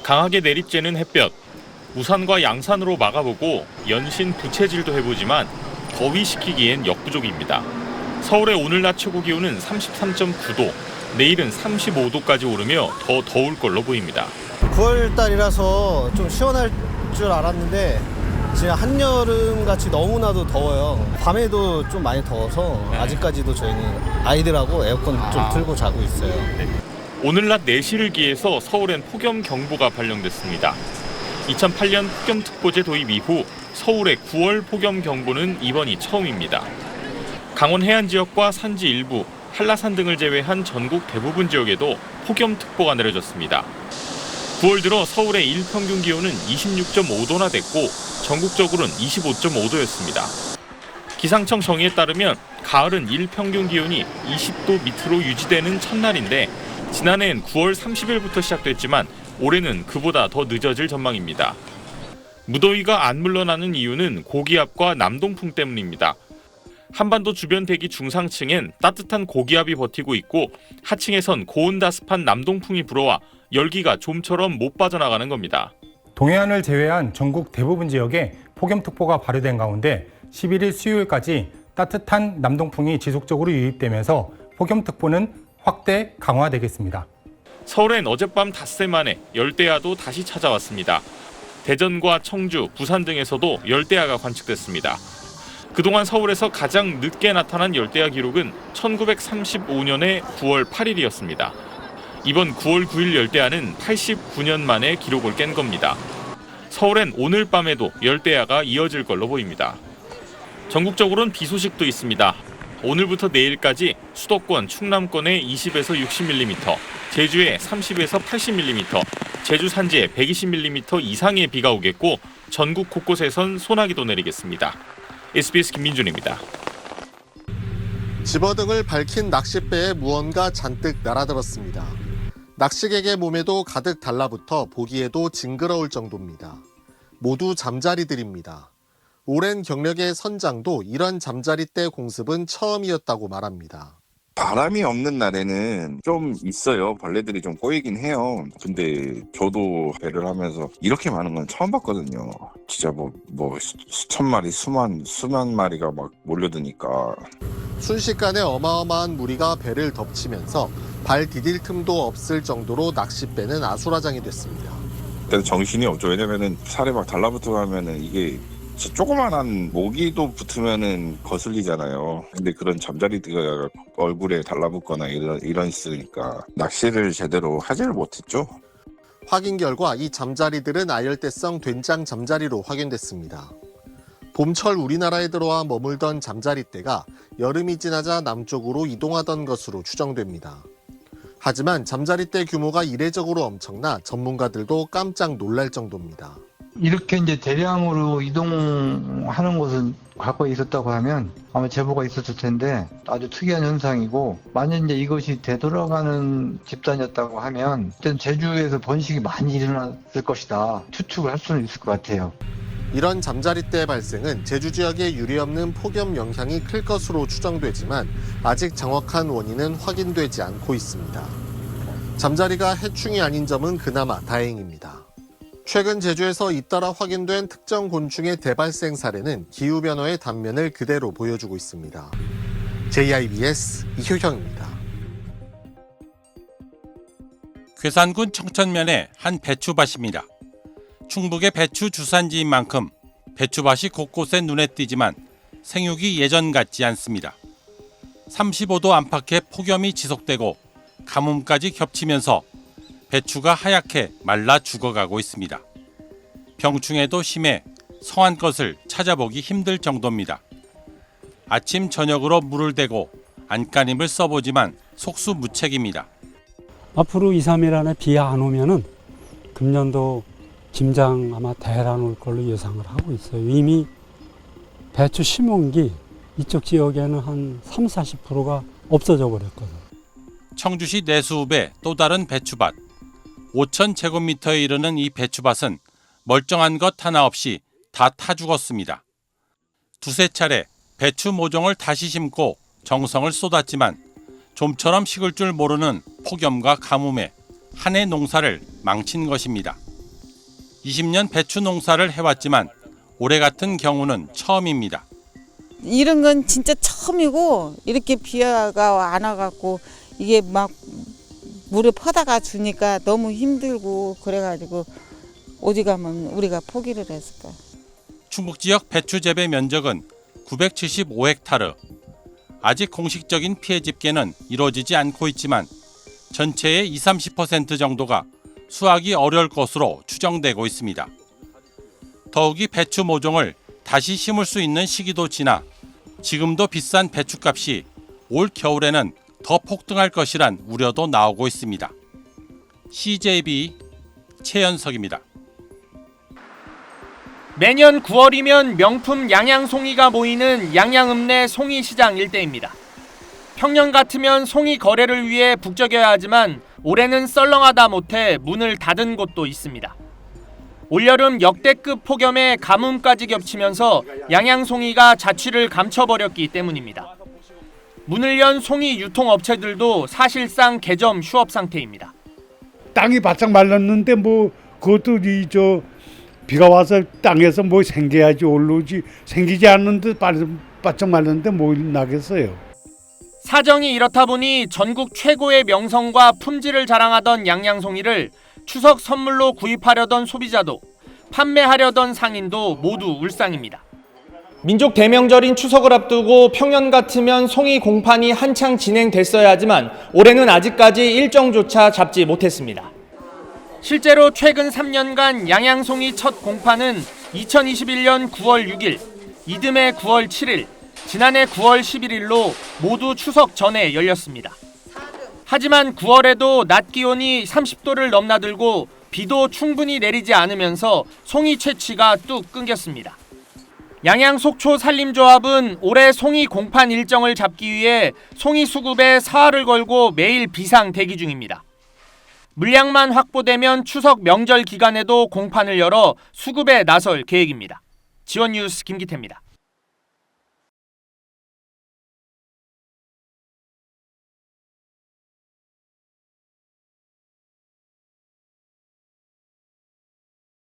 강하게 내리쬐는 햇볕, 우산과 양산으로 막아보고 연신 부채질도 해보지만 더위식히기엔 역부족입니다. 서울의 오늘 낮 최고 기온은 33.9도, 내일은 35도까지 오르며 더 더울 걸로 보입니다. 9월 달이라서 좀 시원할 줄 알았는데 지금 한여름같이 너무나도 더워요. 밤에도 좀 많이 더워서 아직까지도 저희는 아이들하고 에어컨 좀 틀고 자고 있어요. 오늘 낮 4시를 기해서 서울엔 폭염경보가 발령됐습니다. 2008년 폭염특보제 도입 이후 서울의 9월 폭염경보는 이번이 처음입니다. 강원 해안 지역과 산지 일부, 한라산 등을 제외한 전국 대부분 지역에도 폭염특보가 내려졌습니다. 9월 들어 서울의 일평균 기온은 26.5도나 됐고 전국적으로는 25.5도였습니다. 기상청 정의에 따르면 가을은 일평균 기온이 20도 밑으로 유지되는 첫날인데 지난해엔 9월 30일부터 시작됐지만 올해는 그보다 더 늦어질 전망입니다. 무더위가 안 물러나는 이유는 고기압과 남동풍 때문입니다. 한반도 주변 대기 중상층엔 따뜻한 고기압이 버티고 있고 하층에선 고온다습한 남동풍이 불어와 열기가 좀처럼 못 빠져나가는 겁니다. 동해안을 제외한 전국 대부분 지역에 폭염특보가 발효된 가운데 11일 수요일까지 따뜻한 남동풍이 지속적으로 유입되면서 폭염특보는 확대 강화되겠습니다. 서울엔 어젯밤 닷새 만에 열대야도 다시 찾아왔습니다. 대전과 청주, 부산 등에서도 열대야가 관측됐습니다. 그동안 서울에서 가장 늦게 나타난 열대야 기록은 1935년의 9월 8일이었습니다. 이번 9월 9일 열대야는 89년 만에 기록을 깬 겁니다. 서울엔 오늘 밤에도 열대야가 이어질 걸로 보입니다. 전국적으로는 비 소식도 있습니다. 오늘부터 내일까지 수도권, 충남권에 20에서 60mm, 제주에 30에서 80mm, 제주 산지에 120mm 이상의 비가 오겠고 전국 곳곳에선 소나기도 내리겠습니다. SBS 김민준입니다. 집어등을 밝힌 낚싯배에 무언가 잔뜩 날아들었습니다. 낚시객의 몸에도 가득 달라붙어 보기에도 징그러울 정도입니다. 모두 잠자리들입니다. 오랜 경력의 선장도 이런 잠자리떼 공습은 처음이었다고 말합니다. 바람이 없는 날에는 좀 있어요. 벌레들이 좀 꼬이긴 해요. 근데 저도 배를 하면서 이렇게 많은 건 처음 봤거든요. 진짜 수천 마리, 수만 마리가 막 몰려드니까. 순식간에 어마어마한 무리가 배를 덮치면서 발 디딜 틈도 없을 정도로 낚싯배는 아수라장이 됐습니다. 그래서 정신이 없죠. 왜냐면은 살에 막 달라붙어 가면은 이게 조그만한 모기도 붙으면은 거슬리잖아요. 근데 그런 잠자리가 얼굴에 달라붙거나 이런 있으니까 낚시를 제대로 하지를 못했죠. 확인 결과 이 잠자리들은 아열대성 된장 잠자리로 확인됐습니다. 봄철 우리나라에 들어와 머물던 잠자리떼가 여름이 지나자 남쪽으로 이동하던 것으로 추정됩니다. 하지만 잠자리떼 규모가 이례적으로 엄청나 전문가들도 깜짝 놀랄 정도입니다. 이렇게 이제 대량으로 이동하는 곳은 과거에 있었다고 하면 아마 제보가 있었을 텐데 아주 특이한 현상이고, 만약 이제 이것이 되돌아가는 집단이었다고 하면 일단 제주에서 번식이 많이 일어났을 것이다 추측을 할 수는 있을 것 같아요. 이런 잠자리떼 발생은 제주 지역에 유례없는 폭염 영향이 클 것으로 추정되지만 아직 정확한 원인은 확인되지 않고 있습니다. 잠자리가 해충이 아닌 점은 그나마 다행입니다. 최근 제주에서 잇따라 확인된 특정 곤충의 대발생 사례는 기후변화의 단면을 그대로 보여주고 있습니다. JIBS 이효형입니다. 괴산군 청천면의 한 배추밭입니다. 충북의 배추 주산지인 만큼 배추밭이 곳곳에 눈에 띄지만 생육이 예전 같지 않습니다. 35도 안팎의 폭염이 지속되고 가뭄까지 겹치면서 배추가 하얗게 말라 죽어가고 있습니다. 병충해도 심해 성한 것을 찾아보기 힘들 정도입니다. 아침 저녁으로 물을 대고 안간힘을 써보지만 속수무책입니다. 앞으로 2, 3일 안에 비 안 오면은 금년도 김장 아마 대란 올 걸로 예상을 하고 있어요. 이미 배추 심은기 이쪽 지역에는 한 30-40%가 없어져 버렸거든. 청주시 내수읍의 또 다른 배추밭. 5,000제곱미터에 이르는 이 배추밭은 멀쩡한 것 하나 없이 다 타 죽었습니다. 두세 차례 배추 모종을 다시 심고 정성을 쏟았지만 좀처럼 식을 줄 모르는 폭염과 가뭄에 한 해 농사를 망친 것입니다. 20년 배추 농사를 해왔지만 올해 같은 경우는 처음입니다. 이런 건 진짜 처음이고 이렇게 비가 안 와갖고 이게 막 물을 퍼다가 주니까 너무 힘들고 그래가지고 어디 가면 우리가 포기를 했을까. 충북 지역 배추 재배 면적은 975헥타르. 아직 공식적인 피해 집계는 이루어지지 않고 있지만 전체의 20-30% 정도가 수확이 어려울 것으로 추정되고 있습니다. 더욱이 배추 모종을 다시 심을 수 있는 시기도 지나 지금도 비싼 배추값이 올 겨울에는 더 폭등할 것이란 우려도 나오고 있습니다. CJB 최연석입니다. 매년 9월이면 명품 양양송이가 모이는 양양읍내 송이시장 일대입니다. 평년 같으면 송이 거래를 위해 북적여야 하지만 올해는 썰렁하다 못해 문을 닫은 곳도 있습니다. 올여름 역대급 폭염에 가뭄까지 겹치면서 양양송이가 자취를 감춰버렸기 때문입니다. 문을 연 송이 유통업체들도 사실상 개점 휴업 상태입니다. 땅이 바짝 말랐는데 뭐 그것도 비가 와서 땅에서 뭐 생겨야지 올라오지 생기지 않는데 바짝 말랐는데 뭐 나겠어요. 사정이 이렇다 보니 전국 최고의 명성과 품질을 자랑하던 양양송이를 추석 선물로 구입하려던 소비자도 판매하려던 상인도 모두 울상입니다. 민족 대명절인 추석을 앞두고 평년 같으면 송이 공판이 한창 진행됐어야 하지만 올해는 아직까지 일정조차 잡지 못했습니다. 실제로 최근 3년간 양양송이 첫 공판은 2021년 9월 6일, 이듬해 9월 7일, 지난해 9월 11일로 모두 추석 전에 열렸습니다. 하지만 9월에도 낮 기온이 30도를 넘나들고 비도 충분히 내리지 않으면서 송이 채취가 뚝 끊겼습니다. 양양 속초 산림조합은 올해 송이 공판 일정을 잡기 위해 송이 수급에 사활을 걸고 매일 비상 대기 중입니다. 물량만 확보되면 추석 명절 기간에도 공판을 열어 수급에 나설 계획입니다. 지원뉴스 김기태입니다.